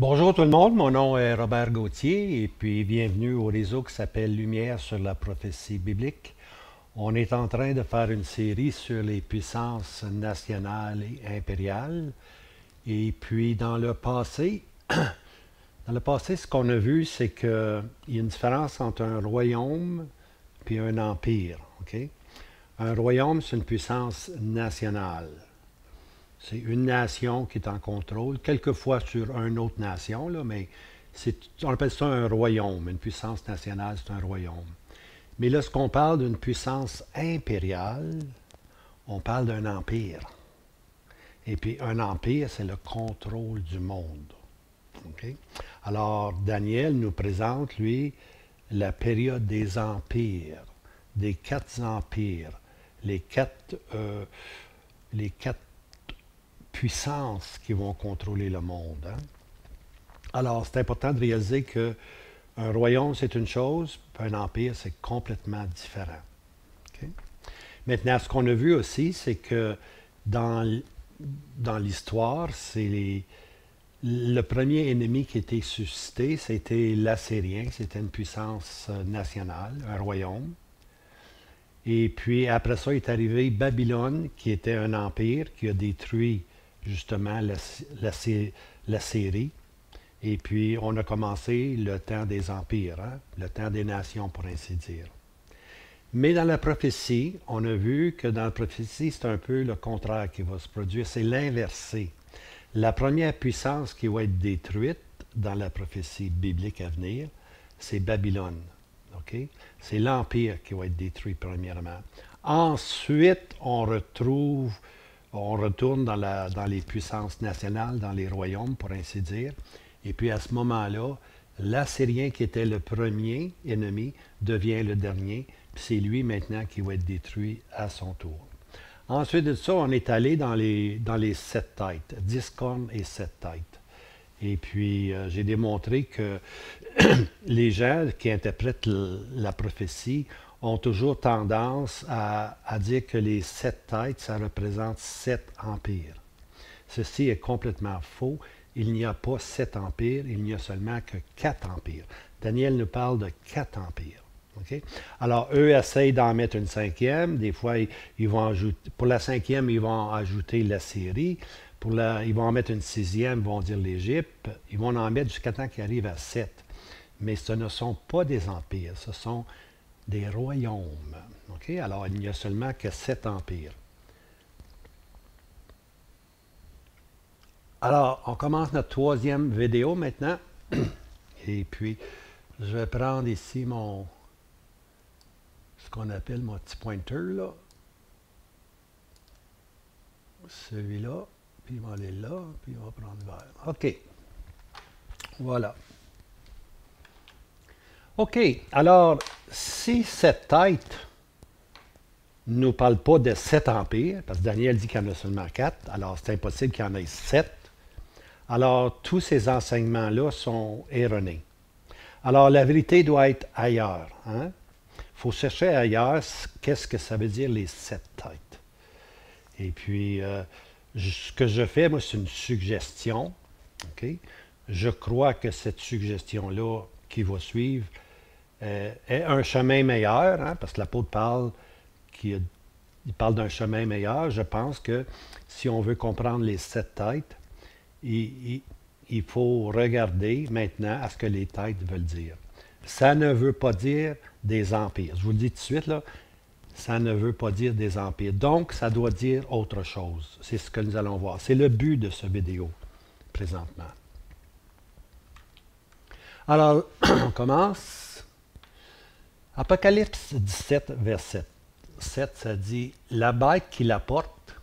Bonjour tout le monde, mon nom est Robert Gauthier et puis bienvenue au réseau qui s'appelle Lumière sur la prophétie biblique. On est en train de faire une série sur les puissances nationales et impériales. Et puis dans le passé, ce qu'on a vu, c'est qu'il y a une différence entre un royaume et un empire. OK? Un royaume, c'est une puissance nationale. C'est une nation qui est en contrôle, quelquefois sur une autre nation, là, mais on appelle ça un royaume. Une puissance nationale, c'est un royaume. Mais lorsqu'on parle d'une puissance impériale, on parle d'un empire. Et puis un empire, c'est le contrôle du monde. OK? Alors, Daniel nous présente, lui, la période des empires, des quatre empires, les quatre puissances qui vont contrôler le monde. Hein? Alors, c'est important de réaliser qu'un royaume, c'est une chose, puis un empire, c'est complètement différent. OK? Maintenant, ce qu'on a vu aussi, c'est que dans l'histoire, le premier ennemi qui a été suscité, c'était l'Assyrien, c'était une puissance nationale, un royaume. Et puis après ça est arrivé Babylone, qui était un empire qui a détruit justement la Syrie. Et puis on a commencé le temps des empires, hein? Le temps des nations pour ainsi dire. Mais dans la prophétie, on a vu que dans la prophétie, c'est un peu le contraire qui va se produire, c'est l'inversé. La première puissance qui va être détruite dans la prophétie biblique à venir, c'est Babylone. Okay? C'est l'Empire qui va être détruit premièrement. Ensuite, on retourne dans les puissances nationales, dans les royaumes, pour ainsi dire. Et puis à ce moment-là, l'Assyrien qui était le premier ennemi devient le dernier. Puis c'est lui maintenant qui va être détruit à son tour. Ensuite de ça, on est allé dans les 7 têtes, 10 cornes et 7 têtes. Et puis, j'ai démontré que les gens qui interprètent la prophétie ont toujours tendance à dire que les 7 têtes, ça représente 7 empires. Ceci est complètement faux. Il n'y a pas 7 empires, il n'y a seulement que 4 empires. Daniel nous parle de 4 empires. Okay? Alors, eux essayent d'en mettre une cinquième. Des fois, ils vont ajouter, pour la cinquième, ils vont ajouter la Syrie. Ils vont en mettre une sixième, ils vont dire l'Égypte. Ils vont en mettre jusqu'à temps qu'ils arrivent à 7. Mais ce ne sont pas des empires, ce sont des royaumes. Okay? Alors, il n'y a seulement que 7 empires. Alors, on commence notre troisième vidéo maintenant. Et puis, je vais prendre ici ce qu'on appelle mon petit pointer, là. Celui-là, puis il va aller là, puis il va prendre vert. OK. Voilà. OK. Alors, si cette tête ne nous parle pas de 7 empires, parce que Daniel dit qu'il y en a seulement 4, alors c'est impossible qu'il y en ait 7, alors tous ces enseignements-là sont erronés. Alors, la vérité doit être ailleurs. Hein? Il faut chercher ailleurs qu'est-ce que ça veut dire les 7 têtes. Et puis, ce que je fais, moi, c'est une suggestion. Okay? Je crois que cette suggestion-là qui va suivre est un chemin meilleur, hein, parce que l'apôtre parle, il parle d'un chemin meilleur. Je pense que si on veut comprendre les 7 têtes, il faut regarder maintenant à ce que les têtes veulent dire. Ça ne veut pas dire des empires. Je vous le dis tout de suite, là, ça ne veut pas dire des empires. Donc, ça doit dire autre chose. C'est ce que nous allons voir. C'est le but de cette vidéo, présentement. Alors, on commence. Apocalypse 17, verset 7, ça dit « La bête qui la porte,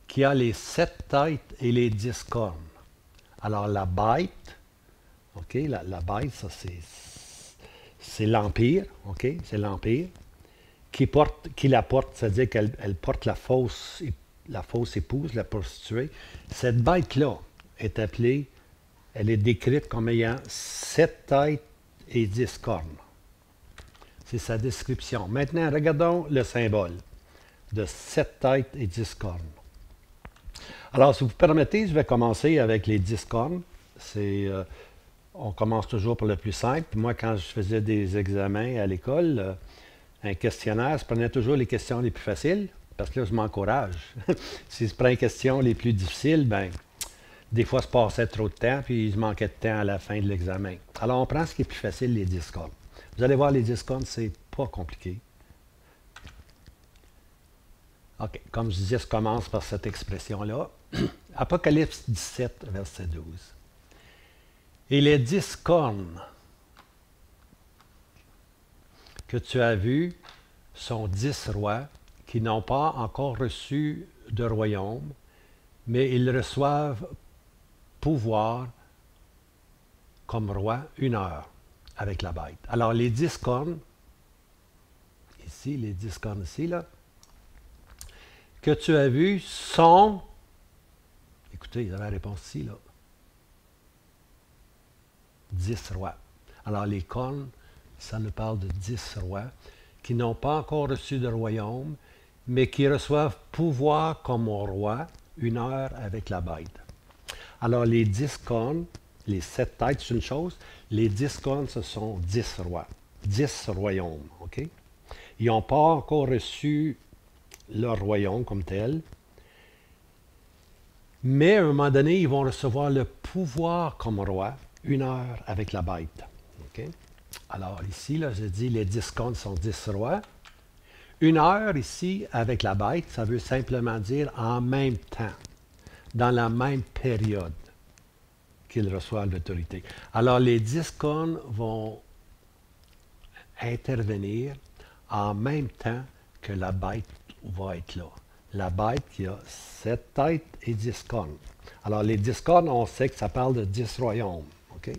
qui a les 7 têtes et les 10 cornes. » Alors, la bête, OK, la bête, ça c'est l'Empire, OK, c'est l'Empire. Qui la porte, c'est-à-dire qu'elle porte la fausse épouse, la prostituée. Cette bête-là est appelée, elle est décrite comme ayant 7 têtes et 10 cornes. C'est sa description. Maintenant, regardons le symbole de 7 têtes et 10 cornes. Alors, si vous permettez, je vais commencer avec les 10 cornes. On commence toujours par le plus simple. Moi, quand je faisais des examens à l'école, un questionnaire, je prenais toujours les questions les plus faciles, parce que là, je m'encourage. Si je prends les questions les plus difficiles, ben, des fois, je passais trop de temps, puis je manquais de temps à la fin de l'examen. Alors, on prend ce qui est plus facile, les 10 cornes. Vous allez voir, les 10 cornes, c'est pas compliqué. OK, comme je disais, je commence par cette expression-là. Apocalypse 17, verset 12. Et les 10 cornes que tu as vues sont 10 rois qui n'ont pas encore reçu de royaume, mais ils reçoivent pouvoir comme roi 1 heure avec la bête. Alors, les 10 cornes, ici, les 10 cornes ici, là, que tu as vues sont, écoutez, il y a la réponse ici, là, 10 rois. Alors, les cornes, ça nous parle de 10 rois qui n'ont pas encore reçu de royaume, mais qui reçoivent pouvoir comme roi 1 heure avec la bête. Alors, les 10 cornes, les 7 têtes, c'est une chose. Les 10 cornes, ce sont 10 rois. 10 royaumes, OK? Ils n'ont pas encore reçu leur royaume comme tel. Mais à un moment donné, ils vont recevoir le pouvoir comme roi 1 heure avec la bête. OK? Alors, ici, là, je dis les 10 cornes sont 10 rois. 1 heure ici avec la bête, ça veut simplement dire en même temps, dans la même période qu'ils reçoivent l'autorité. Alors, les 10 cornes vont intervenir en même temps que la bête va être là. La bête qui a 7 têtes et 10 cornes. Alors, les 10 cornes, on sait que ça parle de 10 royaumes. OK?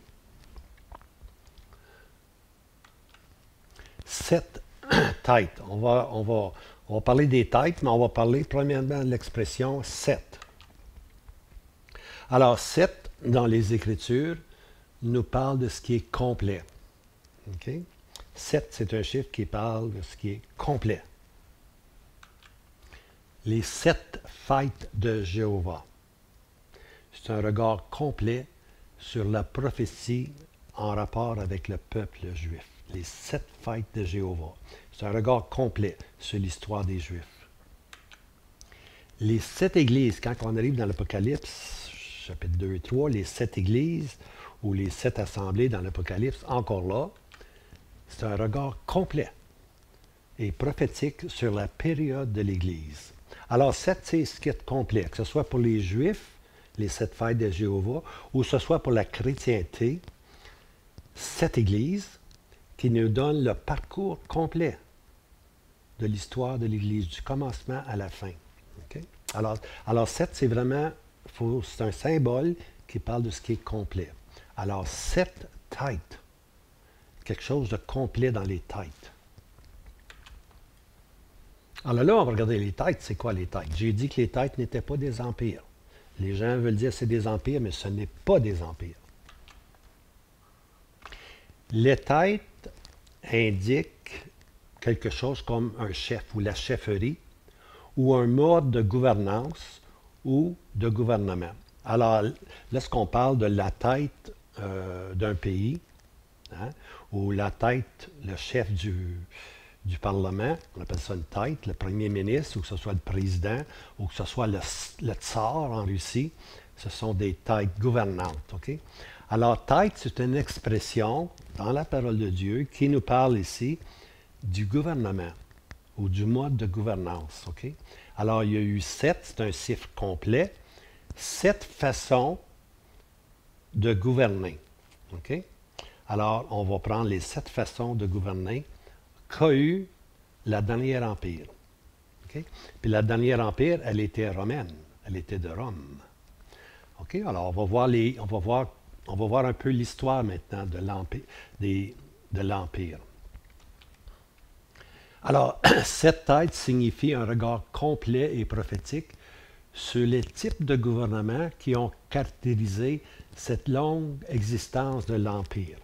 7 têtes. On va parler des têtes, mais on va parler premièrement de l'expression 7. Alors, 7, dans les Écritures, nous parle de ce qui est complet. Okay? 7, c'est un chiffre qui parle de ce qui est complet. Les 7 fêtes de Jéhovah. C'est un regard complet sur la prophétie en rapport avec le peuple juif. Les 7 fêtes de Jéhovah. C'est un regard complet sur l'histoire des Juifs. Les 7 églises, quand on arrive dans l'Apocalypse, chapitre 2 et 3, les 7 églises ou les 7 assemblées dans l'Apocalypse, encore là, c'est un regard complet et prophétique sur la période de l'Église. Alors, 7, c'est ce qui est complet, que ce soit pour les Juifs, les 7 fêtes de Jéhovah, ou que ce soit pour la chrétienté, 7 églises qui nous donnent le parcours complet de l'histoire de l'Église, du commencement à la fin. Okay? Alors 7, c'est vraiment, c'est un symbole qui parle de ce qui est complet. Alors, 7 têtes, quelque chose de complet dans les têtes. Alors là, on va regarder les têtes. C'est quoi les têtes? J'ai dit que les têtes n'étaient pas des empires. Les gens veulent dire que c'est des empires, mais ce n'est pas des empires. Les têtes indiquent quelque chose comme un chef ou la chefferie ou un mode de gouvernance ou de gouvernement. Alors, lorsqu'on parle de la tête d'un pays, hein, ou la tête, le chef du Parlement, on appelle ça une tête, le premier ministre, ou que ce soit le président, ou que ce soit le tsar en Russie, ce sont des têtes gouvernantes. Okay? Alors, tête, c'est une expression dans la parole de Dieu qui nous parle ici du gouvernement ou du mode de gouvernance. Okay? Alors, il y a eu 7, c'est un chiffre complet, 7 façons de gouverner. Okay? Alors, on va prendre les 7 façons de gouverner qu'a eu la dernière empire. Okay? Puis la dernière empire, elle était romaine. Elle était de Rome. Okay? Alors, on va voir un peu l'histoire maintenant de l'empire. Alors, 7 têtes signifie un regard complet et prophétique sur les types de gouvernements qui ont caractérisé cette longue existence de l'Empire.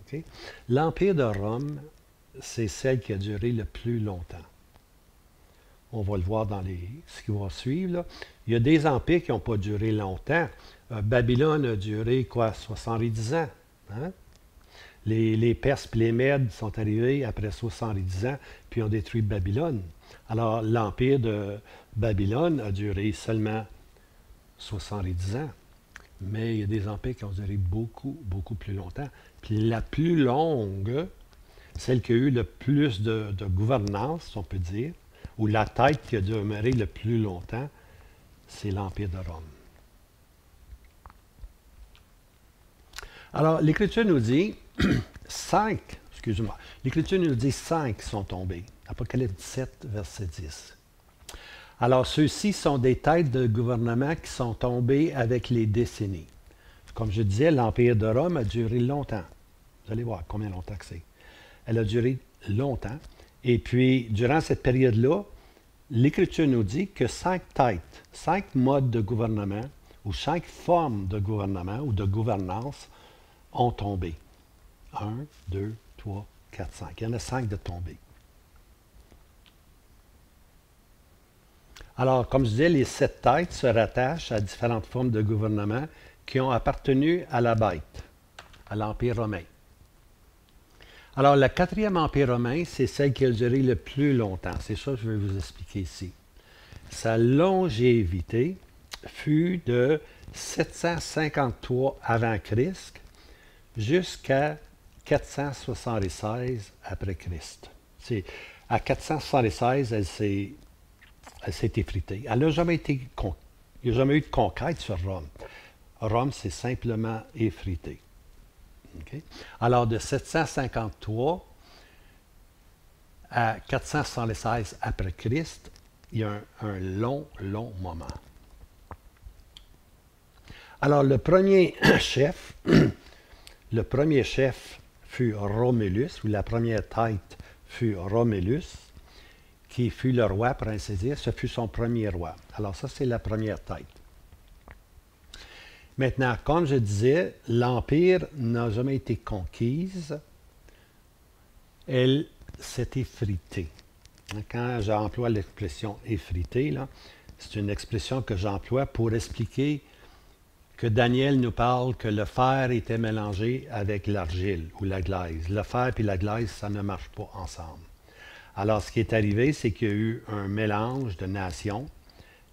Okay? L'Empire de Rome, c'est celle qui a duré le plus longtemps. On va le voir dans ce qui va suivre. Là. Il y a des empires qui n'ont pas duré longtemps. Babylone a duré, quoi, 70 ans. Hein? Les Perses et les Mèdes sont arrivés après 70 ans, puis ont détruit Babylone. Alors, l'empire de Babylone a duré seulement 70 ans. Mais il y a des empires qui ont duré beaucoup, beaucoup plus longtemps. Puis la plus longue, celle qui a eu le plus de gouvernance, si on peut dire, ou la tête qui a demeuré le plus longtemps, c'est l'Empire de Rome. Alors, l'Écriture nous dit l'Écriture nous dit 5 sont tombés. Apocalypse 17, verset 10. Alors, ceux-ci sont des têtes de gouvernement qui sont tombées avec les décennies. Comme je disais, l'Empire de Rome a duré longtemps. Vous allez voir combien longtemps que c'est. Elle a duré longtemps. Et puis, durant cette période-là, l'Écriture nous dit que 5 têtes, 5 modes de gouvernement, ou 5 formes de gouvernement ou de gouvernance ont tombé. 1, 2, 3, 4, 5. Il y en a 5 de tombés. Alors, comme je disais, les 7 têtes se rattachent à différentes formes de gouvernement qui ont appartenu à la bête, à l'Empire romain. Alors, le 4e Empire romain, c'est celle qui a duré le plus longtemps. C'est ça que je vais vous expliquer ici. Sa longévité fut de 753 avant Christ jusqu'à 476 après Christ. À 476, elle s'est effritée. Elle n'a jamais été il n'y a jamais eu de conquête sur Rome. Rome s'est simplement effritée. Okay? Alors, de 753 à 476 après Christ, il y a un long, long moment. Alors, le premier chef fut Romulus, ou la première tête fut Romulus, qui fut le roi, pour ainsi dire. Ce fut son premier roi. Alors, ça, c'est la première tête. Maintenant, comme je disais, l'Empire n'a jamais été conquise. Elle s'est effritée. Quand j'emploie l'expression effritée, c'est une expression que j'emploie pour expliquer que Daniel nous parle que le fer était mélangé avec l'argile ou la glaise. Le fer et la glaise, ça ne marche pas ensemble. Alors, ce qui est arrivé, c'est qu'il y a eu un mélange de nations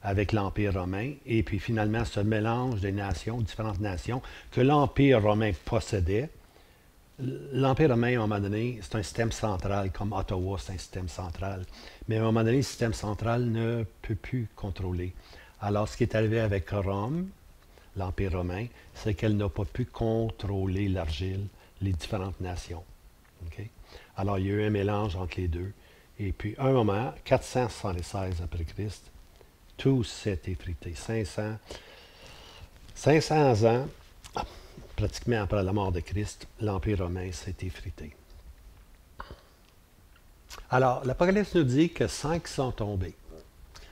avec l'Empire romain, et puis finalement, ce mélange des nations, différentes nations, que l'Empire romain possédait. L'Empire romain, à un moment donné, c'est un système central, comme Ottawa, c'est un système central. Mais à un moment donné, le système central ne peut plus contrôler. Alors, ce qui est arrivé avec Rome, l'Empire romain, c'est qu'elle n'a pas pu contrôler l'argile, les différentes nations. Okay? Alors, il y a eu un mélange entre les deux. Et puis, à un moment, 476 après Christ, tout s'est effrité. 500 ans, pratiquement après la mort de Christ, l'Empire romain s'est effrité. Alors, l'Apocalypse nous dit que 5 sont tombés.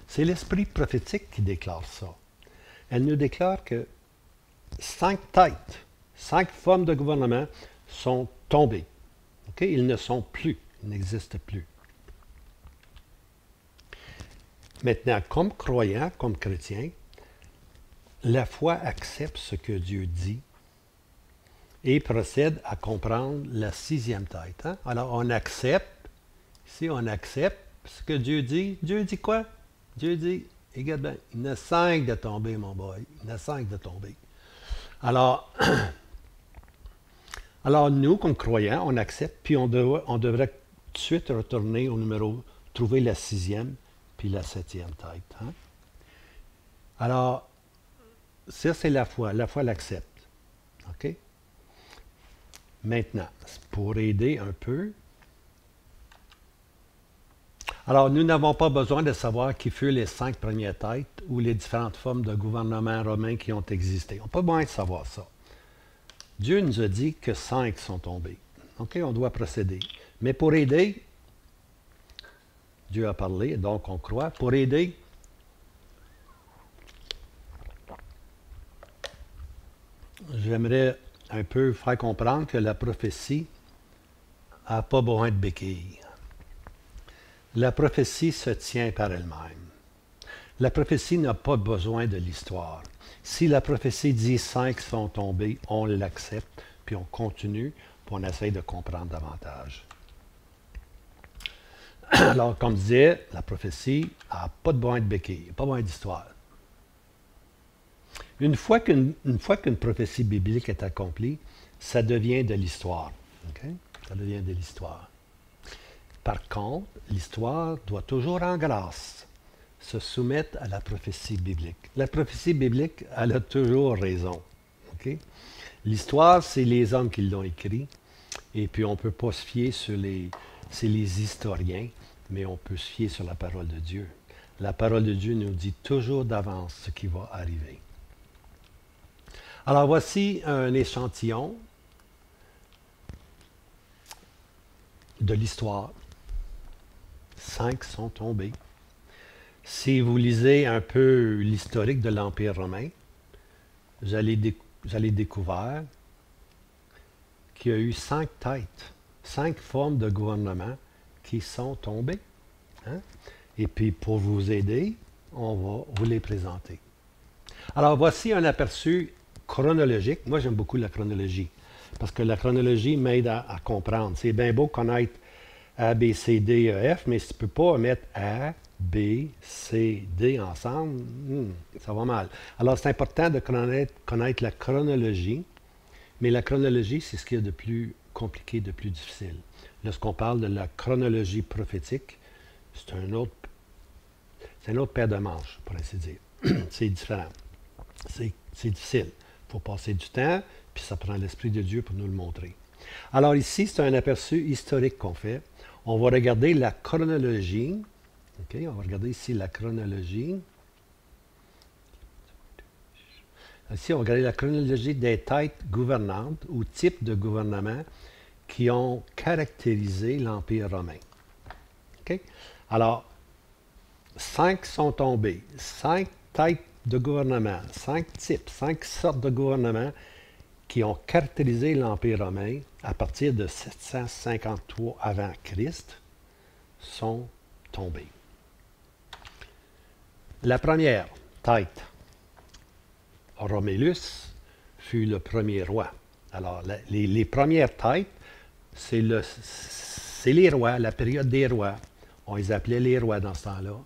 C'est l'esprit prophétique qui déclare ça. Elle nous déclare que 5 têtes, 5 formes de gouvernement sont tombées. Okay? Ils ne sont plus, ils n'existent plus. Maintenant, comme croyant, comme chrétien, la foi accepte ce que Dieu dit et procède à comprendre la 6e tête. Hein? Alors, on accepte, ici, on accepte ce que Dieu dit. Dieu dit quoi? Dieu dit, regarde bien, il y en a 5 de tomber, mon boy. Il y en a 5 de tomber. Alors, nous, comme croyants, on accepte, puis on devrait tout de suite retourner au numéro, trouver la 6e, puis la 7e tête. Hein? Alors, ça, c'est la foi. La foi l'accepte. OK? Maintenant, pour aider un peu, alors, nous n'avons pas besoin de savoir qui furent les 5 premières têtes ou les différentes formes de gouvernement romain qui ont existé. On n'a pas besoin de savoir ça. Dieu nous a dit que 5 sont tombés. OK, on doit procéder. Mais pour aider, Dieu a parlé, donc on croit. Pour aider, j'aimerais un peu faire comprendre que la prophétie n'a pas besoin de béquilles. La prophétie se tient par elle-même. La prophétie n'a pas besoin de l'histoire. Si la prophétie dit 5 sont tombés, on l'accepte, puis on continue, puis on essaye de comprendre davantage. Alors, comme je disais, la prophétie n'a pas de besoin de béquille, pas besoin d'histoire. Une fois qu'une prophétie biblique est accomplie, ça devient de l'histoire. Okay? Ça devient de l'histoire. Par contre, l'histoire doit toujours en grâce se soumettre à la prophétie biblique. La prophétie biblique, elle a toujours raison. Okay? L'histoire, c'est les hommes qui l'ont écrit, et puis on ne peut pas se fier sur c'est les historiens, mais on peut se fier sur la parole de Dieu. La parole de Dieu nous dit toujours d'avance ce qui va arriver. Alors voici un échantillon de l'histoire. 5 sont tombés. Si vous lisez un peu l'historique de l'Empire romain, vous allez découvrir qu'il y a eu 5 têtes, 5 formes de gouvernement qui sont tombées. Hein? Et puis, pour vous aider, on va vous les présenter. Alors, voici un aperçu chronologique. Moi, j'aime beaucoup la chronologie, parce que la chronologie m'aide à comprendre. C'est bien beau connaître A, B, C, D, E, F, mais si tu ne peux pas mettre A, B, C, D ensemble, ça va mal. Alors, c'est important de connaître la chronologie, mais la chronologie, c'est ce qu'il y a de plus compliqué, de plus difficile. Lorsqu'on parle de la chronologie prophétique, c'est un autre paire de manches, pour ainsi dire. C'est différent. C'est difficile. Il faut passer du temps, puis ça prend l'Esprit de Dieu pour nous le montrer. Alors ici, c'est un aperçu historique qu'on fait. On va regarder la chronologie. OK, on va regarder ici la chronologie. Ici, on va regarder la chronologie des têtes gouvernantes ou types de gouvernement qui ont caractérisé l'Empire romain. OK? Alors, 5 sont tombés, 5 têtes de gouvernement, 5 types, 5 sortes de gouvernements qui ont caractérisé l'Empire romain à partir de 753 avant Christ sont tombés. La première tête, Romulus, fut le premier roi. Alors, les premières têtes, c'est les rois, la période des rois. On les appelait les rois dans ce temps-là.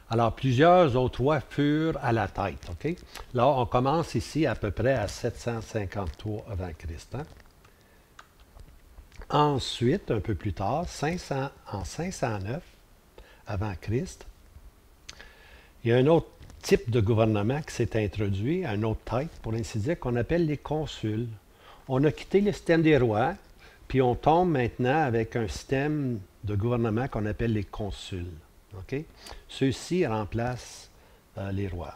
Alors, plusieurs autres rois furent à la tête. Okay? Là, on commence ici à peu près à 753 avant Christ. Hein? Ensuite, un peu plus tard, en 509 avant Christ, il y a un autre type de gouvernement qui s'est introduit, un autre tête, pour ainsi dire, qu'on appelle les consuls. On a quitté le système des rois, puis on tombe maintenant avec un système de gouvernement qu'on appelle les consuls. Okay? Ceux-ci remplacent les rois.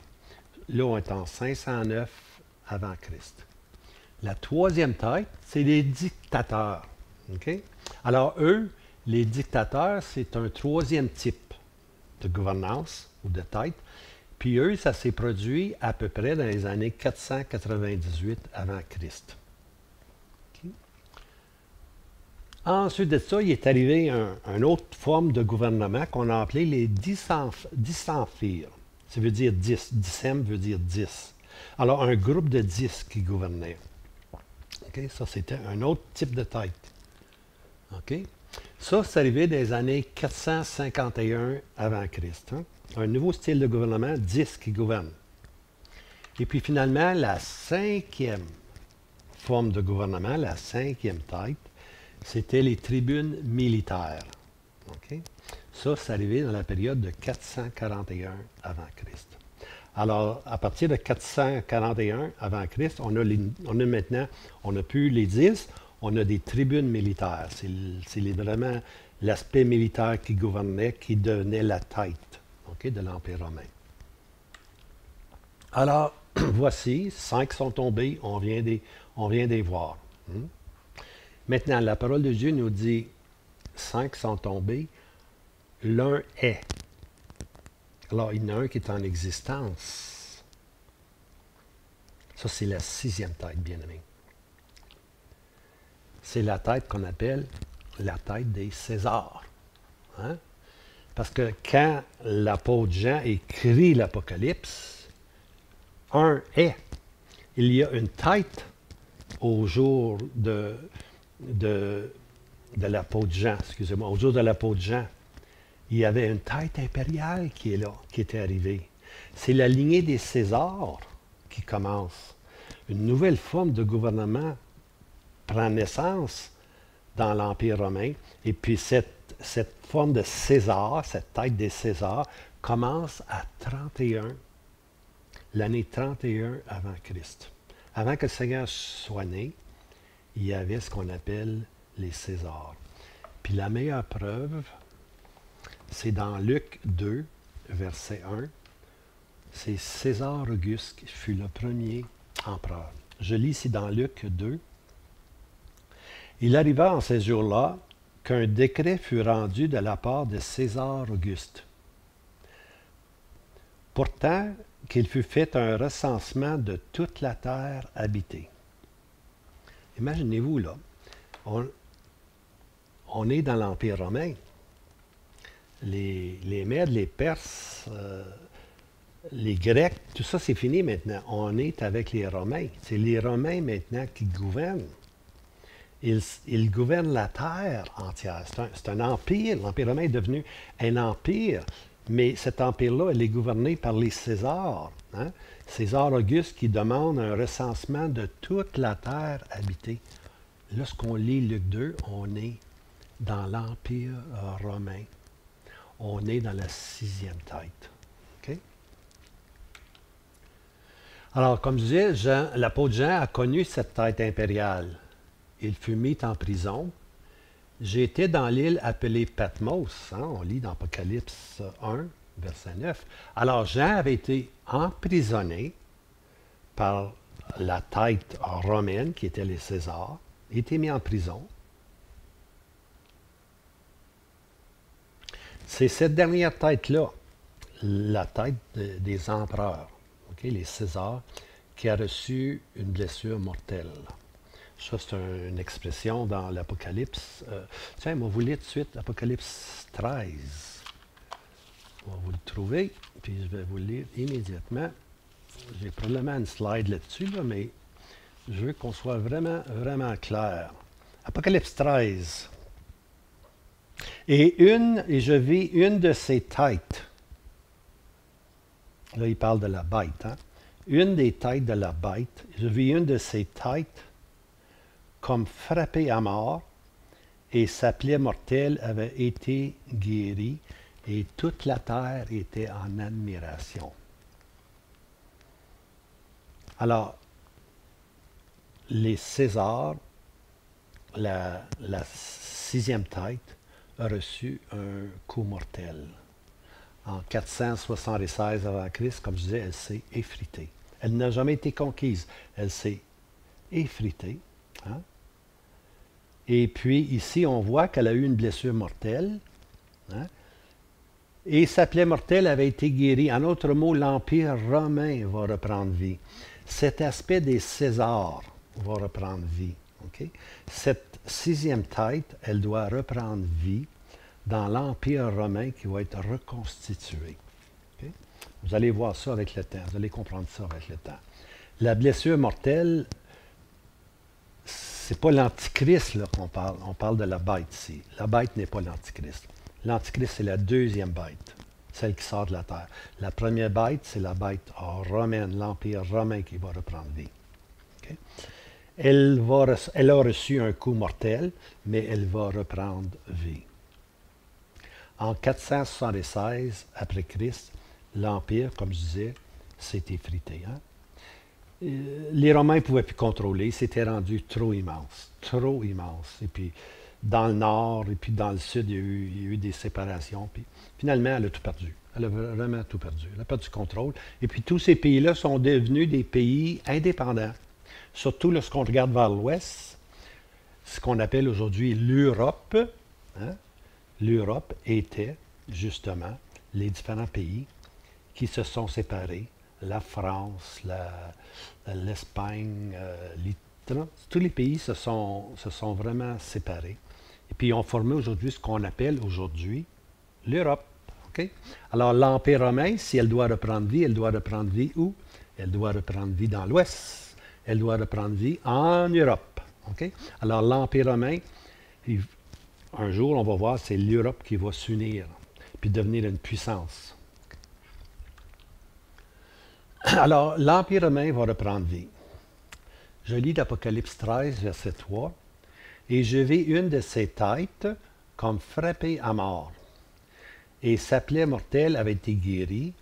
Là, on est en 509 avant Christ. La troisième tête, c'est les dictateurs. Okay? Alors, eux, les dictateurs, c'est un troisième type de gouvernance ou de tête. Puis eux, ça s'est produit à peu près dans les années 498 avant Christ. Okay? Ensuite de ça, il est arrivé une autre forme de gouvernement qu'on a appelé les dicenphires. Ça veut dire 10. Dicem veut dire 10. Alors, un groupe de 10 qui gouvernait. Okay? Ça, c'était un autre type de tête. Okay? Ça, c'est arrivé dans les années 451 avant Christ. Hein? Un nouveau style de gouvernement, 10 qui gouvernent. Et puis finalement, la cinquième forme de gouvernement, la cinquième tête, c'était les tribunes militaires. Okay? Ça, c'est arrivé dans la période de 441 avant Christ. Alors, à partir de 441 avant Christ, on a maintenant, on n'a plus les 10, on a des tribunes militaires. C'est vraiment l'aspect militaire qui gouvernait, qui devenait la tête, okay, de l'Empire romain. Alors, voici, 5 sont tombés, on vient des voir. Maintenant, la parole de Dieu nous dit, 5 sont tombés, l'un est. Alors, il y en a un qui est en existence. Ça, c'est la 6e tête, bien-aimé. C'est la tête qu'on appelle la tête des Césars. Hein? Parce que quand l'apôtre Jean écrit l'Apocalypse, un est. Il y a une tête au jour de l'apôtre Jean, excusez-moi, au jour de l'apôtre Jean. Il y avait une tête impériale qui est là, qui était arrivée. C'est la lignée des Césars qui commence. Une nouvelle forme de gouvernement prend naissance dans l'Empire romain. Et puis cette forme de César, cette tête des Césars, commence à 31, l'année 31 avant Christ. Avant que le Seigneur soit né, il y avait ce qu'on appelle les Césars. Puis la meilleure preuve, c'est dans Luc 2, verset 1. C'est César Auguste qui fut le premier empereur. Je lis ici dans Luc 2. Il arriva en ces jours-là qu'un décret fut rendu de la part de César Auguste. Pourtant, qu'il fut fait un recensement de toute la terre habitée. Imaginez-vous, là, on est dans l'Empire romain. Les Mèdes, les Perses, les Grecs, tout ça, c'est fini maintenant. On est avec les Romains. C'est les Romains maintenant qui gouvernent. Ils gouvernent la terre entière. C'est un empire. L'Empire romain est devenu un empire. Mais cet empire-là, il est gouverné par les Césars. Hein? César Auguste qui demande un recensement de toute la terre habitée. Lorsqu'on lit Luc 2, on est dans l'Empire romain. On est dans la 6e tête. Okay? Alors, comme je disais, l'apôtre Jean a connu cette tête impériale. Il fut mis en prison. J'étais dans l'île appelée Patmos. Hein, on lit dans Apocalypse 1, verset 9. Alors, Jean avait été emprisonné par la tête romaine, qui était les Césars. Il était mis en prison. C'est cette dernière tête-là, la tête des empereurs, okay, les Césars, qui a reçu une blessure mortelle. Ça, c'est une expression dans l'Apocalypse. Tiens, on va vous lire tout de suite Apocalypse 13. On va vous le trouver, puis je vais vous le lire immédiatement. J'ai probablement une slide là-dessus, là, mais je veux qu'on soit vraiment, vraiment clair. Apocalypse 13. Et je vis une de ces têtes. Là, il parle de la bête. Hein? Une des têtes de la bête. Je vis une de ces têtes comme frappée à mort, et sa plaie mortelle avait été guérie, et toute la terre était en admiration. Alors, les Césars, la 6e tête, a reçu un coup mortel. En 476 avant Christ, comme je disais, elle s'est effritée. Elle n'a jamais été conquise. Elle s'est effritée. Hein? Et puis ici, on voit qu'elle a eu une blessure mortelle. Hein? Et sa plaie mortelle avait été guérie. En d'autres mots, l'Empire romain va reprendre vie. Cet aspect des Césars va reprendre vie. Okay? Cette 6e tête, elle doit reprendre vie dans l'Empire romain qui va être reconstitué. Okay? Vous allez voir ça avec le temps. Vous allez comprendre ça avec le temps. La blessure mortelle, c'est pas l'Antichrist qu'on parle. On parle de la bête ici. La bête n'est pas l'Antichrist. L'Antichrist, c'est la 2e bête, celle qui sort de la terre. La première bête, c'est la bête romaine, l'Empire romain qui va reprendre vie. Okay? Elle a reçu un coup mortel, mais elle va reprendre vie. En 476 après Christ, l'Empire, comme je disais, s'est effrité. Hein? Les Romains ne pouvaient plus contrôler, c'était rendu trop immense, trop immense. Et puis, dans le nord et puis dans le sud, il y a eu des séparations. Puis, finalement, elle a tout perdu. Elle a vraiment tout perdu. Elle a perdu le contrôle. Et puis, tous ces pays-là sont devenus des pays indépendants. Surtout lorsqu'on regarde vers l'ouest, ce qu'on appelle aujourd'hui l'Europe. Hein? L'Europe était justement les différents pays qui se sont séparés. La France, l'Espagne, l'Italie, tous les pays se sont vraiment séparés. Et puis, ils ont formé aujourd'hui ce qu'on appelle aujourd'hui l'Europe. OK? Alors, l'Empire romain, si elle doit reprendre vie, elle doit reprendre vie où? Elle doit reprendre vie dans l'Ouest. Elle doit reprendre vie en Europe. OK? Alors, l'Empire romain, un jour, on va voir, c'est l'Europe qui va s'unir puis devenir une puissance. Alors, l'Empire romain va reprendre vie. Je lis l'Apocalypse 13, verset 3. « Et je vis une de ses têtes comme frappée à mort. Et sa plaie mortelle avait été guérie,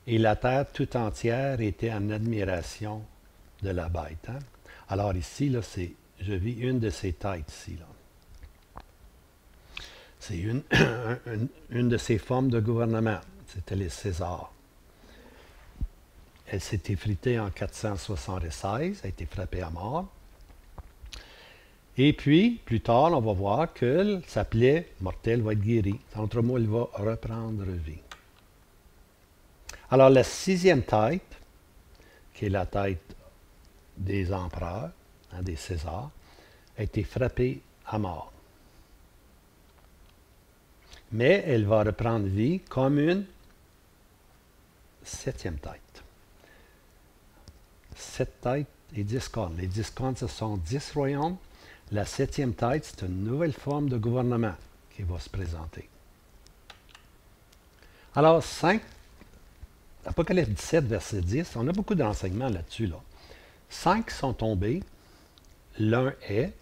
et la terre tout entière était en admiration de la bête. Hein? Alors ici, là, c'est « je vis une de ses têtes » ici. Là. C'est une de ses formes de gouvernement. C'était les Césars. Elle s'est effritée en 476, a été frappée à mort. Et puis, plus tard, on va voir que sa plaie mortelle va être guérie. En d'autres mots, elle va reprendre vie. Alors, la 6e tête, qui est la tête des empereurs, hein, des Césars, a été frappée à mort. Mais elle va reprendre vie comme une 7e tête. 7 têtes et 10 cornes. Les 10 cornes, ce sont 10 royaumes. La 7e tête, c'est une nouvelle forme de gouvernement qui va se présenter. Alors, Apocalypse 17, verset 10, on a beaucoup d'enseignements là-dessus. Là. 5 sont tombés, l'un est,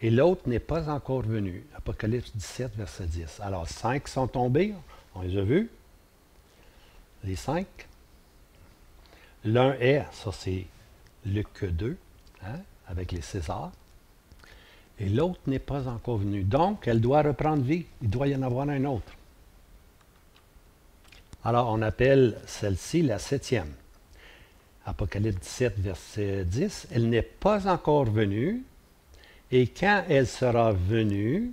et l'autre n'est pas encore venu. Apocalypse 17, verset 10. Alors, 5 sont tombés, on les a vus, les 5. L'un est, ça c'est Luc 2, hein, avec les Césars. Et l'autre n'est pas encore venu. Donc, elle doit reprendre vie. Il doit y en avoir un autre. Alors, on appelle celle-ci la 7e. Apocalypse 17, verset 10. Elle n'est pas encore venue. Et quand elle sera venue,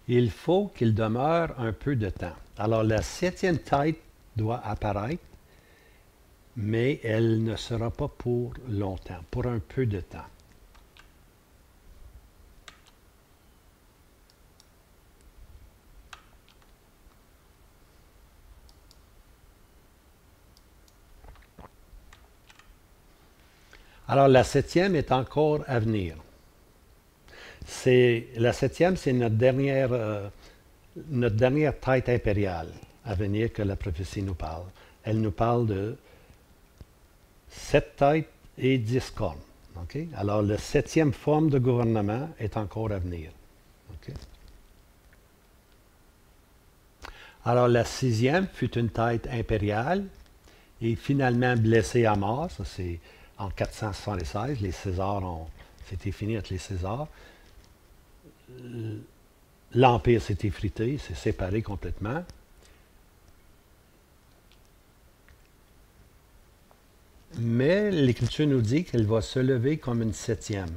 il faut qu'il demeure un peu de temps. Alors, la 7e tête doit apparaître, mais elle ne sera pas pour longtemps, pour un peu de temps. Alors, la 7e est encore à venir. La 7e, c'est notre dernière tête impériale à venir que la prophétie nous parle. Elle nous parle de 7 têtes et 10 cornes. Okay? Alors, la 7e forme de gouvernement est encore à venir. Okay? Alors, la 6e fut une tête impériale et finalement blessée à mort. Ça, c'est en 476. Les Césars c'était fini avec les Césars. L'Empire s'est effrité, s'est séparé complètement. Mais l'Écriture nous dit qu'elle va se lever comme une 7e.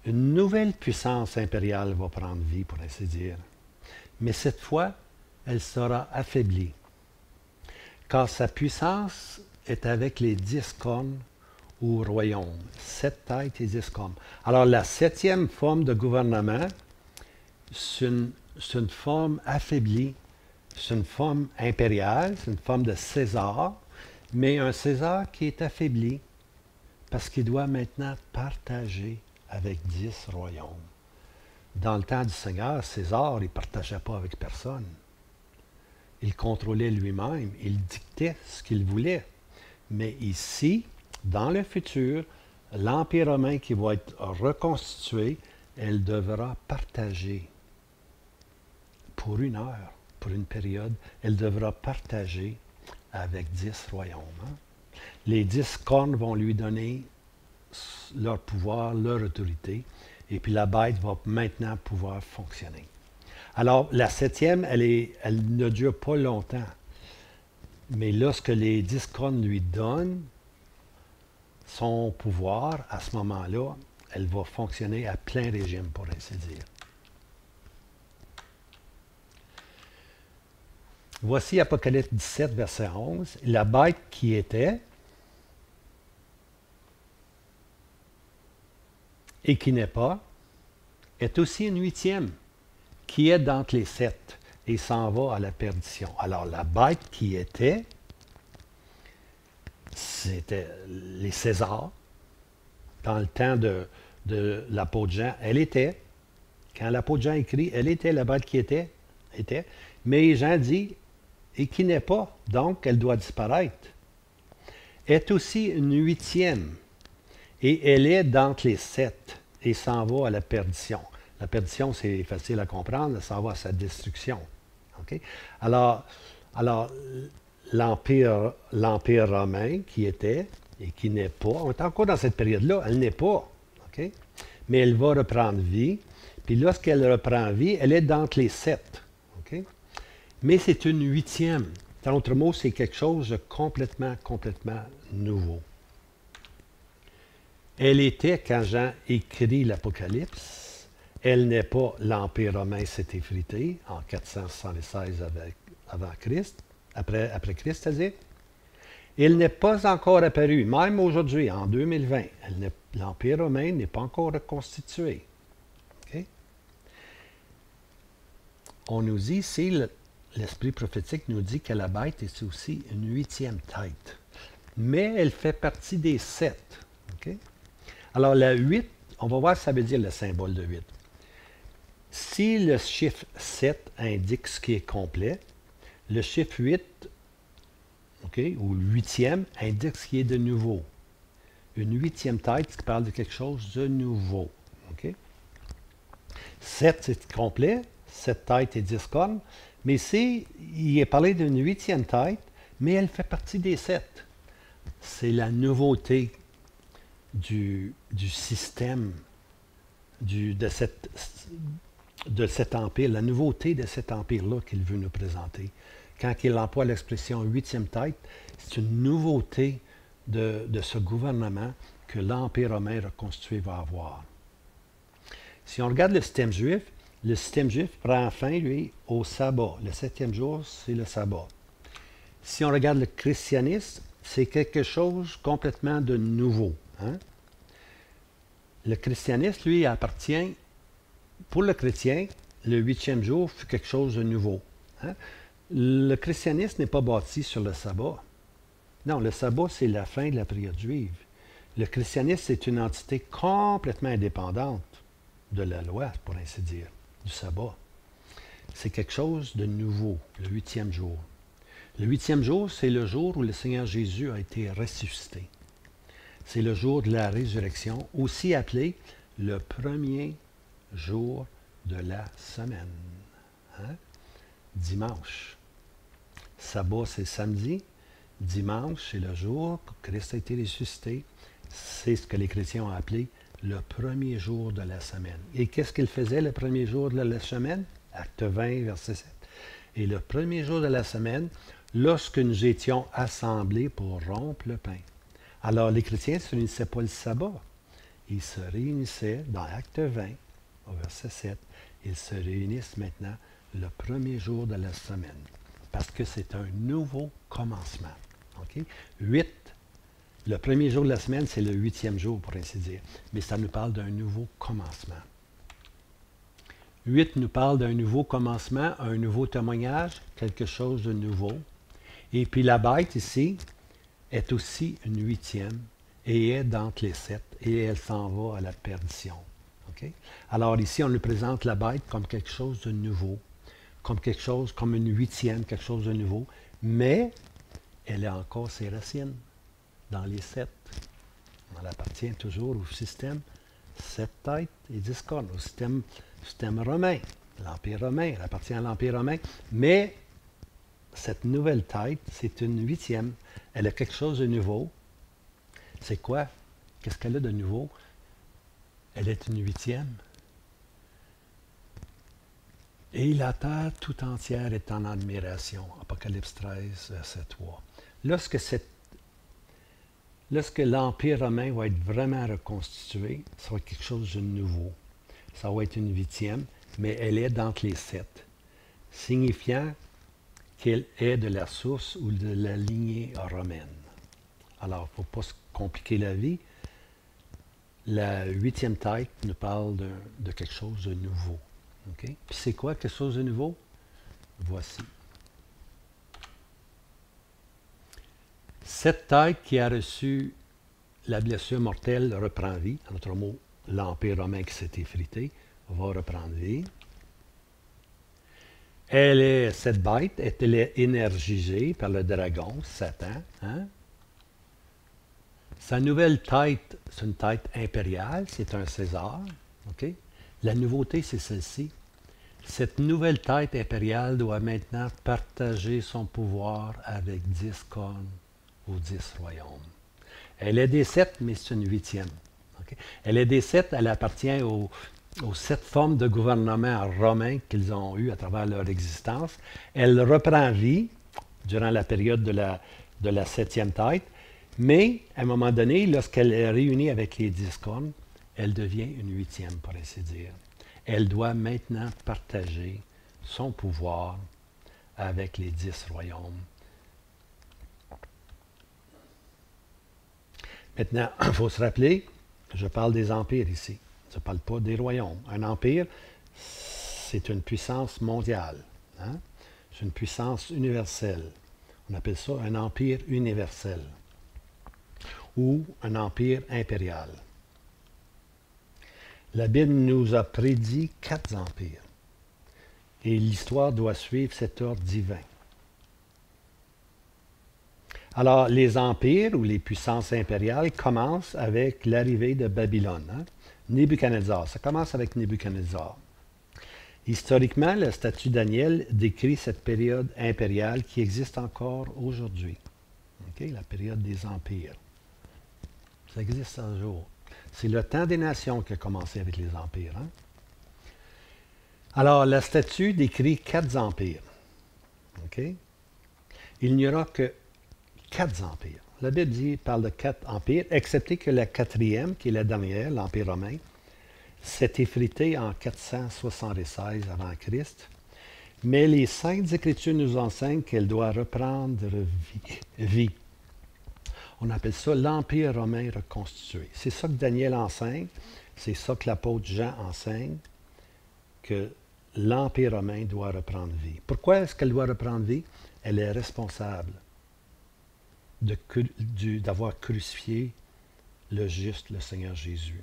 Une nouvelle puissance impériale va prendre vie, pour ainsi dire. Mais cette fois, elle sera affaiblie. Car sa puissance est avec les 10 cornes ou royaumes. 7 têtes et 10 cornes. Alors, la 7e forme de gouvernement, c'est une forme affaiblie. C'est une forme impériale, c'est une forme de César. Mais un César qui est affaibli parce qu'il doit maintenant partager avec 10 royaumes. Dans le temps du Seigneur, César, il ne partageait pas avec personne. Il contrôlait lui-même, il dictait ce qu'il voulait. Mais ici, dans le futur, l'Empire romain qui va être reconstitué, elle devra partager pour une heure, pour une période, elle devra partager avec 10 royaumes. Hein? Les 10 cornes vont lui donner leur pouvoir, leur autorité, et puis la bête va maintenant pouvoir fonctionner. Alors, la 7e, elle ne dure pas longtemps, mais lorsque les 10 cornes lui donnent son pouvoir, à ce moment-là, elle va fonctionner à plein régime, pour ainsi dire. Voici Apocalypse 17, verset 11. La bête qui était et qui n'est pas est aussi une 8e. qui est d'entre les sept et s'en va à la perdition. Alors, la bête qui était, c'était les Césars. Dans le temps de l'apôtre Jean, elle était. Quand l'apôtre Jean écrit, elle était la bête qui était. Mais Jean dit, et qui n'est pas, donc elle doit disparaître. Est aussi une huitième, et elle est d'entre les sept, et s'en va à la perdition. La perdition, c'est facile à comprendre, elle s'en va à sa destruction. Okay? Alors l'Empire romain qui était, et qui n'est pas, on est encore dans cette période-là, elle n'est pas, okay? Mais elle va reprendre vie, puis lorsqu'elle reprend vie, elle est d'entre les sept. Okay? Mais c'est une huitième. Dans d'autres mots, c'est quelque chose de complètement nouveau. Elle était, quand Jean écrit l'Apocalypse, elle n'est pas l'Empire romain s'est effrité en 476 avant Christ, après Christ, c'est-à-dire. Il n'est pas encore apparu, même aujourd'hui, en 2020. L'Empire romain n'est pas encore reconstitué. Okay? On nous dit ici, l'esprit prophétique nous dit que la bête est aussi une huitième tête. Mais elle fait partie des sept. Okay? Alors, la 8, on va voir ce que ça veut dire le symbole de 8. Si le chiffre 7 indique ce qui est complet, le chiffre 8, okay, ou le huitième, indique ce qui est de nouveau. Une huitième tête qui parle de quelque chose de nouveau. Okay? 7, c'est complet. 7 têtes et 10 cornes. Mais ici, il est parlé d'une huitième tête, mais elle fait partie des sept. C'est la nouveauté du système de cet empire, la nouveauté de cet empire-là qu'il veut nous présenter. Quand il emploie l'expression huitième tête, c'est une nouveauté de ce gouvernement que l'Empire romain reconstitué va avoir. Si on regarde le système juif prend fin, lui, au sabbat. Le septième jour, c'est le sabbat. Si on regarde le christianisme, c'est quelque chose complètement de nouveau. Hein? Le christianisme, lui, appartient, pour le chrétien, le huitième jour fut quelque chose de nouveau. Hein? Le christianisme n'est pas bâti sur le sabbat. Non, le sabbat, c'est la fin de la période juive. Le christianisme, c'est une entité complètement indépendante de la loi, pour ainsi dire, du sabbat. C'est quelque chose de nouveau, le huitième jour. Le huitième jour, c'est le jour où le Seigneur Jésus a été ressuscité. C'est le jour de la résurrection, aussi appelé le premier jour de la semaine. Hein? Dimanche. Sabbat, c'est samedi. Dimanche, c'est le jour où Christ a été ressuscité. C'est ce que les chrétiens ont appelé le premier jour de la semaine. Et qu'est-ce qu'il faisait le premier jour de la semaine? Acte 20, verset 7. Et le premier jour de la semaine, lorsque nous étions assemblés pour rompre le pain. Alors, les chrétiens ne se réunissaient pas le sabbat. Ils se réunissaient dans Acte 20, au verset 7. Ils se réunissent maintenant le premier jour de la semaine. Parce que c'est un nouveau commencement. Okay? 8, le premier jour de la semaine, c'est le huitième jour, pour ainsi dire. Mais ça nous parle d'un nouveau commencement. 8 nous parle d'un nouveau commencement, un nouveau témoignage, quelque chose de nouveau. Et puis la bête ici est aussi une huitième et est d'entre les sept et elle s'en va à la perdition. Okay? Alors ici, on nous présente la bête comme quelque chose de nouveau, comme quelque chose, comme une huitième, quelque chose de nouveau, mais elle a encore ses racines dans les sept. Elle appartient toujours au système 7 têtes et 10 cornes, au système romain, l'Empire romain, elle appartient à l'Empire romain, mais cette nouvelle tête, c'est une huitième. Elle a quelque chose de nouveau. C'est quoi? Qu'est-ce qu'elle a de nouveau? Elle est une huitième. Et la terre tout entière est en admiration. Apocalypse 13, verset 3. Lorsque l'Empire romain va être vraiment reconstitué, ça va être quelque chose de nouveau. Ça va être une huitième, mais elle est d'entre les sept, signifiant qu'elle est de la source ou de la lignée romaine. Alors, il ne faut pas se compliquer la vie. La huitième tête nous parle de quelque chose de nouveau. OK? Puis c'est quoi quelque chose de nouveau? Voici. Cette tête qui a reçu la blessure mortelle reprend vie. En d'autres mots, l'Empire romain qui s'est effrité va reprendre vie. Cette bête est énergisée par le dragon, Satan. Hein? Sa nouvelle tête, c'est une tête impériale, c'est un César. Okay? La nouveauté, c'est celle-ci. Cette nouvelle tête impériale doit maintenant partager son pouvoir avec 10 cornes aux 10 royaumes. Elle est des 7, mais c'est une 8e. Okay? Elle est des 7, elle appartient aux 7 formes de gouvernement romain qu'ils ont eues à travers leur existence. Elle reprend vie durant la période de la 7e tête, mais à un moment donné, lorsqu'elle est réunie avec les 10 cornes, elle devient une 8e, pour ainsi dire. Elle doit maintenant partager son pouvoir avec les 10 royaumes. Maintenant, il faut se rappeler, je parle des empires ici. Je ne parle pas des royaumes. Un empire, c'est une puissance mondiale. Hein? C'est une puissance universelle. On appelle ça un empire universel ou un empire impérial. La Bible nous a prédit 4 empires. Et l'histoire doit suivre cet ordre divin. Alors, les empires ou les puissances impériales commencent avec l'arrivée de Babylone. Hein? Nebuchadnezzar, ça commence avec Nebuchadnezzar. Historiquement, le statut Daniel décrit cette période impériale qui existe encore aujourd'hui. Okay? La période des empires. Ça existe un jour. C'est le temps des nations qui a commencé avec les empires. Hein? Alors, la statue décrit 4 empires. Okay? Il n'y aura que 4 empires. La Bible parle de 4 empires, excepté que la 4e, qui est la dernière, l'Empire romain, s'est effrité en 476 avant Christ. Mais les Saintes Écritures nous enseignent qu'elle doit reprendre vie. On appelle ça l'Empire romain reconstitué. C'est ça que Daniel enseigne, c'est ça que l'apôtre Jean enseigne, que l'Empire romain doit reprendre vie. Pourquoi est-ce qu'elle doit reprendre vie? Elle est responsable d'avoir crucifié le juste, le Seigneur Jésus.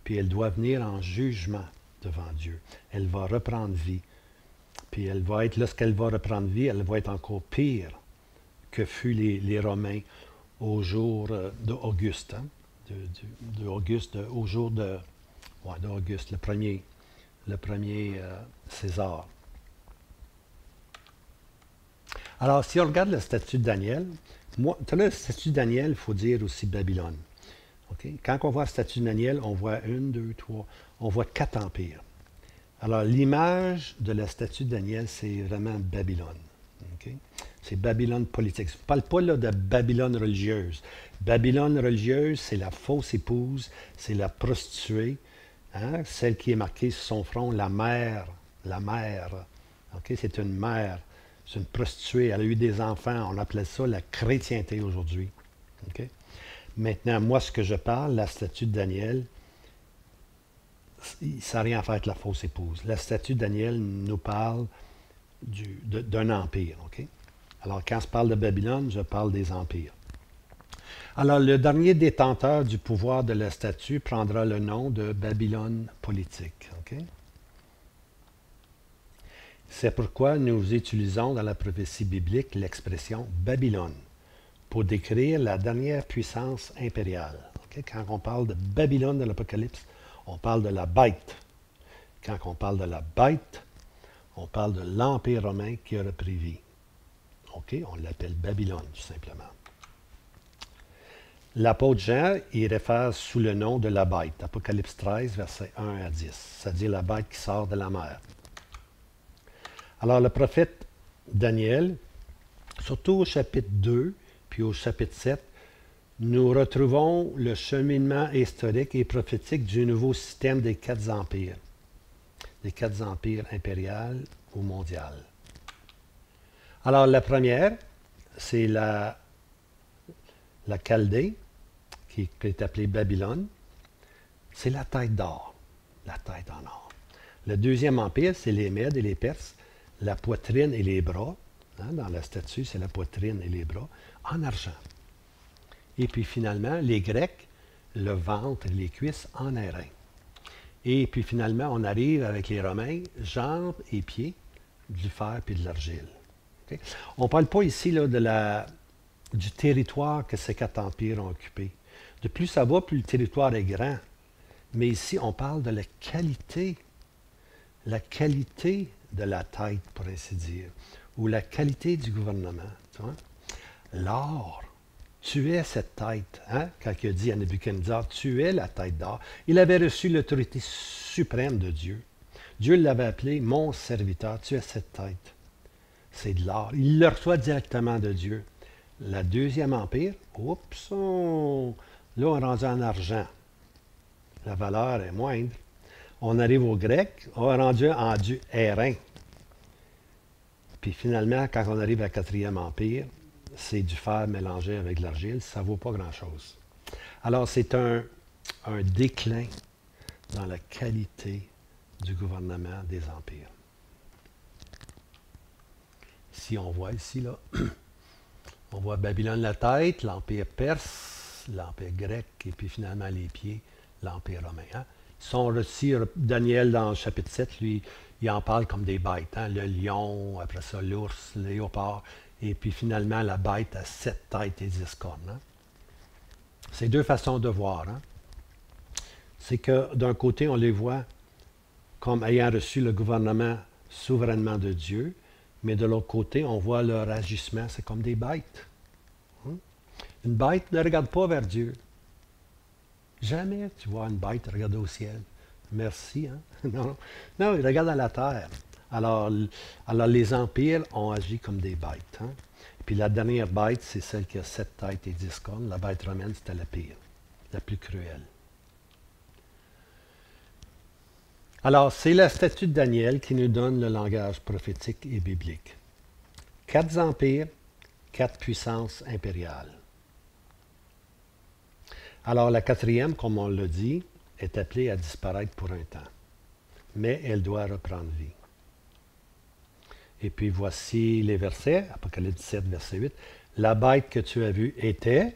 Puis elle doit venir en jugement devant Dieu. Elle va reprendre vie. Puis elle va être, lorsqu'elle va reprendre vie, elle va être encore pire que furent les Romains au jour d'Auguste. Hein? Au jour d'Auguste, le premier César. Alors, si on regarde le statut de Daniel, le statut de Daniel, il faut dire aussi Babylone. Okay? Quand on voit le statut de Daniel, on voit 1, 2, 3, on voit 4 empires. Alors, l'image de la statue de Daniel, c'est vraiment Babylone. Okay? C'est Babylone politique. Je ne parle pas là, de Babylone religieuse. Babylone religieuse, c'est la fausse épouse, c'est la prostituée, hein? Celle qui est marquée sur son front, la mère. La mère. Okay? C'est une mère. C'est une prostituée. Elle a eu des enfants. On appelle ça la chrétienté aujourd'hui. Okay? Maintenant, moi, ce que je parle, la statue de Daniel, ça n'a rien à faire avec la fausse épouse. La statue de Daniel nous parle d'un empire. Okay? Alors, quand je parle de Babylone, je parle des empires. Alors, le dernier détenteur du pouvoir de la statue prendra le nom de Babylone politique. Okay? C'est pourquoi nous utilisons dans la prophétie biblique l'expression Babylone pour décrire la dernière puissance impériale. Okay? Quand on parle de Babylone dans l'Apocalypse, on parle de la bête. Quand on parle de la bête, on parle de l'Empire romain qui a repris vie. Okay? On l'appelle Babylone, tout simplement. L'apôtre Jean y réfère sous le nom de la bête. Apocalypse 13, versets 1 à 10. C'est-à-dire la bête qui sort de la mer. Alors, le prophète Daniel, surtout au chapitre 2, puis au chapitre 7, nous retrouvons le cheminement historique et prophétique du nouveau système des 4 empires. Des 4 empires impériaux ou mondiaux. Alors, la première, c'est la Chaldée, qui est appelée Babylone. C'est la tête d'or. La tête en or. Le deuxième empire, c'est les Mèdes et les Perses, la poitrine et les bras. Hein, dans la statue, c'est la poitrine et les bras, en argent. Et puis finalement, les Grecs, le ventre et les cuisses en airain. Et puis finalement, on arrive avec les Romains, jambes et pieds, du fer et de l'argile. Okay? On ne parle pas ici là, du territoire que ces quatre empires ont occupé. De plus ça va, plus le territoire est grand. Mais ici, on parle de la qualité de la tête, pour ainsi dire, ou la qualité du gouvernement. Tu vois? L'or, tu es cette tête. Hein? Quand il a dit à Nebuchadnezzar, tu es la tête d'or. Il avait reçu l'autorité suprême de Dieu. Dieu l'avait appelé mon serviteur, tu es cette tête. C'est de l'or. Il le reçoit directement de Dieu. La deuxième empire, oups, là on est rendu en argent. La valeur est moindre. On arrive au grec, on est rendu en du airain. Puis finalement, quand on arrive à la quatrième empire, c'est du fer mélangé avec de l'argile, ça ne vaut pas grand-chose. Alors c'est un déclin dans la qualité du gouvernement des empires. Si on voit ici, là, on voit Babylone la tête, l'empire perse, l'empire grec, et puis finalement les pieds, l'empire romain. Hein? Son récit, Daniel dans le chapitre 7, lui, il en parle comme des bêtes. Hein? Le lion, après ça l'ours, le léopard, et puis finalement la bête à 7 têtes et 10 cornes. Hein? C'est deux façons de voir. Hein? C'est que d'un côté, on les voit comme ayant reçu le gouvernement souverainement de Dieu, mais de l'autre côté, on voit leur agissement, c'est comme des bêtes. Hein? Une bête ne regarde pas vers Dieu. Jamais tu vois une bête regarder au ciel. Merci, hein? Non, non, il regarde à la terre. Alors les empires ont agi comme des bêtes. Hein? Puis la dernière bête, c'est celle qui a 7 têtes et 10 cornes. La bête romaine, c'était la pire, la plus cruelle. Alors, c'est la statue de Daniel qui nous donne le langage prophétique et biblique. 4 empires, 4 puissances impériales. Alors, la quatrième, comme on l'a dit, est appelée à disparaître pour un temps. Mais elle doit reprendre vie. Et puis, voici les versets, Apocalypse 17, verset 8. La bête que tu as vue était,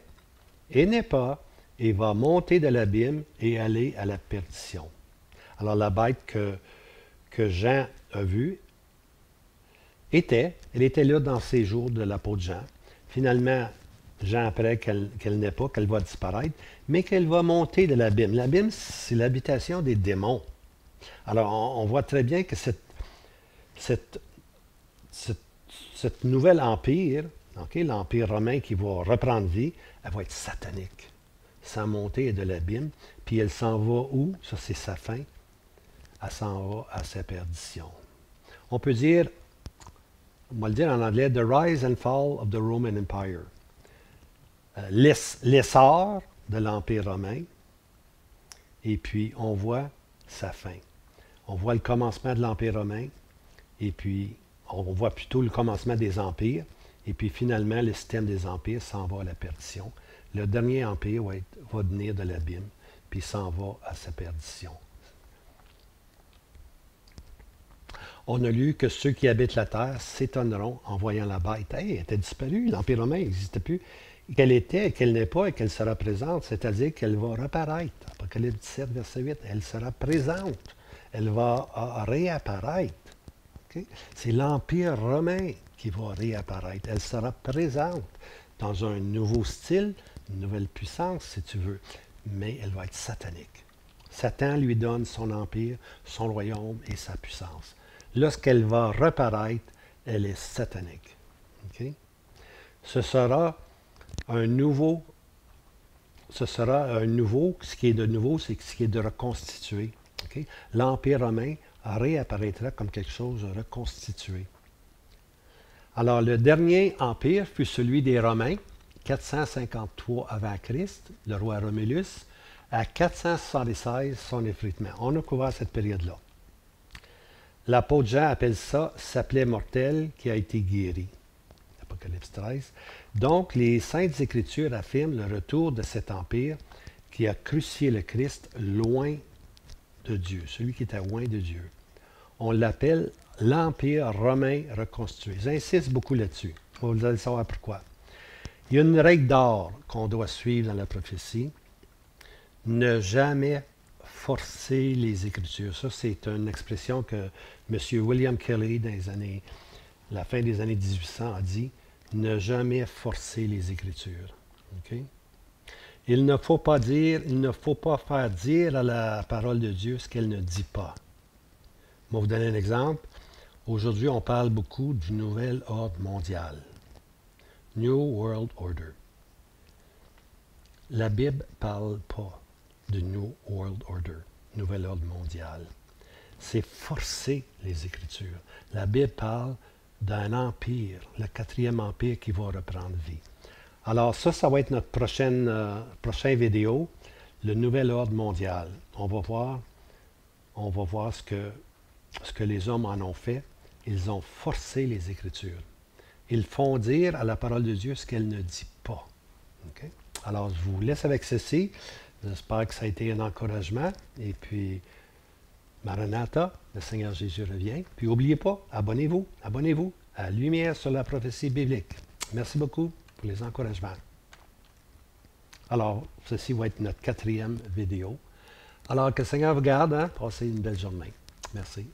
et n'est pas, et va monter de l'abîme et aller à la perdition. Alors, la bête que Jean a vue elle était là dans ces jours de la peau de Jean. Finalement, Jean apprend qu'elle n'est pas, qu'elle va disparaître, mais qu'elle va monter de l'abîme. L'abîme, c'est l'habitation des démons. Alors, on voit très bien que cette nouvelle empire, okay, l'empire romain qui va reprendre vie, elle va être satanique. Sans monter de l'abîme. Puis elle s'en va où? Ça, c'est sa fin. Elle s'en va à sa perdition. On peut dire, on va le dire en anglais, The Rise and Fall of the Roman Empire. L'essor de l'Empire romain, et puis on voit sa fin. On voit le commencement de l'Empire romain, et puis on voit plutôt le commencement des empires, et puis finalement le système des empires s'en va à la perdition. Le dernier empire va venir de l'abîme, puis s'en va à sa perdition. On a lu que ceux qui habitent la terre s'étonneront en voyant la bête. Hey, elle était disparue, l'Empire romain n'existait plus. Qu'elle était, qu'elle n'est pas et qu'elle sera présente, c'est-à-dire qu'elle va reparaître. Apocalypse 17, verset 8, elle sera présente. Elle va réapparaître. Okay? C'est l'Empire romain qui va réapparaître. Elle sera présente dans un nouveau style, une nouvelle puissance, si tu veux, mais elle va être satanique. Satan lui donne son empire, son royaume et sa puissance. Lorsqu'elle va reparaître, elle est satanique. Okay? Ce sera un nouveau, ce qui est de nouveau, c'est ce qui est de reconstitué. Okay? L'Empire romain réapparaîtra comme quelque chose de reconstitué. Alors, le dernier empire fut celui des Romains, 453 avant Christ, le roi Romulus, à 476 son effritement. On a couvert cette période-là. L'apôtre Jean appelle ça « s'appelait mortel qui a été guéri ». Apocalypse 13. Donc, les Saintes Écritures affirment le retour de cet empire qui a crucifié le Christ loin de Dieu, celui qui était loin de Dieu. On l'appelle l'Empire romain reconstruit. J'insiste beaucoup là-dessus. Vous allez savoir pourquoi. Il y a une règle d'or qu'on doit suivre dans la prophétie. Ne jamais forcer les Écritures. Ça, c'est une expression que M. William Kelly, dans la fin des années 1800, a dit. Ne jamais forcer les Écritures. Okay? Il ne faut pas faire dire à la parole de Dieu ce qu'elle ne dit pas. Je vais vous donner un exemple. Aujourd'hui, on parle beaucoup du nouvel ordre mondial. New World Order. La Bible ne parle pas du New World Order, nouvel ordre mondial. C'est forcer les Écritures. La Bible parle d'un empire, le 4e empire qui va reprendre vie. Alors ça va être notre prochaine vidéo, le nouvel ordre mondial. On va voir ce que les hommes en ont fait. Ils ont forcé les Écritures. Ils font dire à la parole de Dieu ce qu'elle ne dit pas. Okay? Alors, je vous laisse avec ceci. J'espère que ça a été un encouragement. Et puis, Maranatha, le Seigneur Jésus revient. Puis, n'oubliez pas, abonnez-vous à Lumière sur la prophétie biblique. Merci beaucoup pour les encouragements. Alors, ceci va être notre 4e vidéo. Alors, que le Seigneur vous garde. Passez une belle journée. Merci.